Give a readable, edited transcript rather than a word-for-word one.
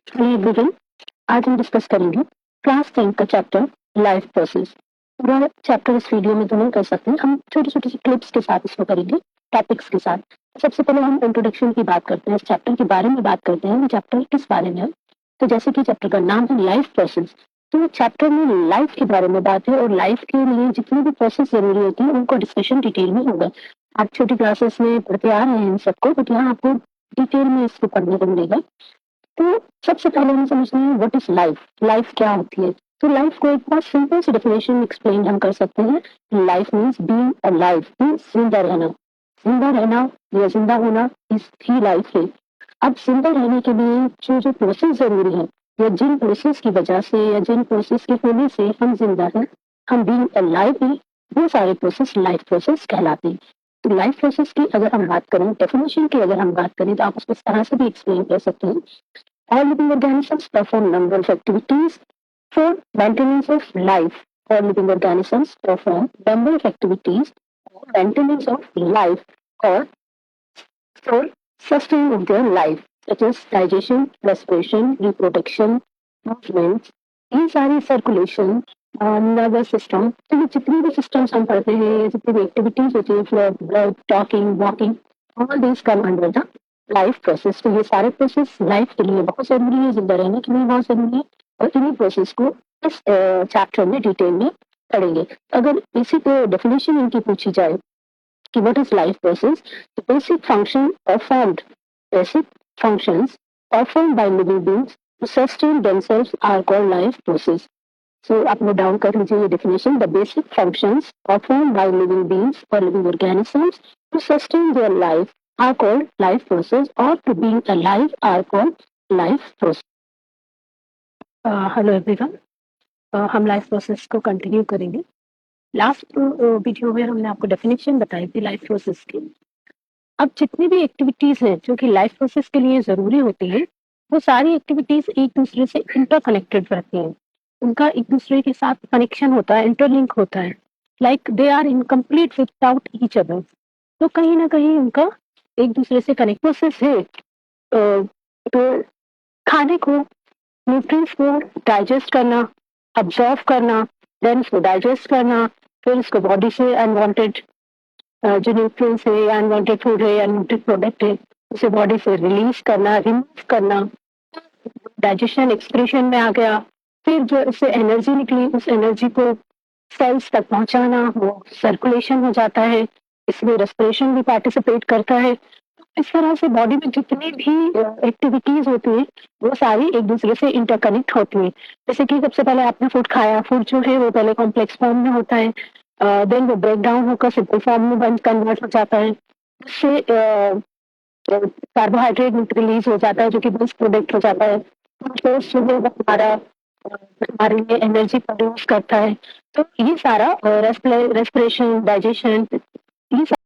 Hello everyone, आज हम discuss करेंगे क्लास 10 का चैप्टर लाइफ प्रोसेस। पूरा चैप्टर इस वीडियो में तो नहीं कर सकते, हम छोटी-छोटी सी क्लिप्स के साथ इसको करेंगे, टॉपिक्स के साथ। सबसे पहले हम इंट्रोडक्शन की बात करते हैं, इस चैप्टर के बारे में बात करते हैं, ये चैप्टर किस बारे में है। तो जैसे कि चैप्टर का नाम है लाइफ प्रोसेस, तो चैप्टर में लाइफ के बारे में बात है और लाइफ के लिए जितनी भी प्रोसेस जरूरी होती है उनको डिस्कशन डिटेल में होगा। आप छोटी क्लासेस में पढ़ते आ रहे हैं इन सबको, बट यहाँ आपको डिटेल में इसको पढ़ने को मिलेगा। तो सबसे पहले हमें समझना है व्हाट इज लाइफ, लाइफ क्या होती है। तो लाइफ को एक बहुत सिंपल सी डेफिनेशन एक्सप्लेन हम कर सकते हैं। Life means being alive, means जिंदा रहना। जिंदा रहना या जिंदा होना इस ही लाइफ है। अब जिंदा रहने के लिए जो जो प्रोसेस जरूरी है या जिन प्रोसेस की वजह से या जिन प्रोसेस के होने से हम जिंदा हैं, हम बीइंग अलाइव है, वो सारे प्रोसेस लाइफ प्रोसेस कहलाते हैं। तो लाइफ प्रोसेस की अगर हम बात करें, डेफिनेशन की अगर हम बात करें, तो आप उसको इस तरह से भी एक्सप्लेन कर सकते हैं। All living organisms perform number of activities for maintenance of life. All living organisms perform number of activities for maintenance of life or for sustaining of their life, such as digestion, respiration, reproduction, movements, ये सारी circulation, nervous system, तो ये जितनी भी systems हम पढ़ते हैं, ये जितनी भी एक्टिविटीज होती है, flow, blood, talking, walking, all this come under the life process. तो ये सारे प्रोसेस लाइफ के लिए बहुत जरूरी है, जिंदा रहने के लिए बहुत जरूरी है, और इन्हीं प्रोसेस को इस चैप्टर में डिटेल में पढ़ेंगे। अगर बेसिक डेफिनेशन इनकी पूछी जाए कि what is life process, the basic functions performed by living beings to sustain themselves are called life process. So आप नोट डाउन कर लीजिए ये definition. The basic functions perform by living beings और living organisms to sustain their life are called life process, और to being alive are called life process. Hello everyone, हम life process को continue करेंगे। Last video में हमने आपको definition बताई थी लाइफ प्रोसेस की। अब जितनी भी एक्टिविटीज हैं जो कि लाइफ प्रोसेस के लिए जरूरी होती है, वो सारी एक्टिविटीज एक दूसरे से इंटरकनेक्टेड रहती हैं। उनका एक दूसरे के साथ कनेक्शन होता है, इंटरलिंक होता है, like they are incomplete without each other. तो कहीं ना कहीं उनका एक दूसरे से कनेक्ट प्रोसेस है। तो खाने को, न्यूट्रिएंट्स को डाइजेस्ट करना, अब्जॉर्व करना, देन उसको डाइजेस्ट करना, फिर उसको बॉडी से अनवांटेड जो न्यूट्रिएंट्स है या अनवांटेड फूड है या न्यूट्रिएंट प्रोडक्ट है, उसे बॉडी से रिलीज करना, रिमूव करना, डाइजेशन एक्सक्रीशन में आ गया। फिर जो इससे एनर्जी निकली, उस एनर्जी को सेल्स तक पहुंचाना, वो सर्कुलेशन हो जाता है। इसमें रेस्पिरेशन भी पार्टिसिपेट करता है। इस तरह से बॉडी में जितनी भी एक्टिविटीज होती है, वो सारी एक दूसरे से इंटरकनेक्ट होती है। जैसे कि सबसे पहले आपने फूड खाया, फूड जो है वो पहले कॉम्प्लेक्स फॉर्म में होता है, देन वो ब्रेक डाउन होकर सिंपल फॉर्म में बन कन्वर्ट हो जाता है। उससे कार्बोहाइड्रेट रिलीज हो जाता है जो कि बेस्ट प्रोडक्ट हो जाता है। ग्लूकोज जो है वो हमारे लिए एनर्जी प्रोड्यूस करता है। तो ये सारा रेस्पिरेशन, डाइजेशन, ये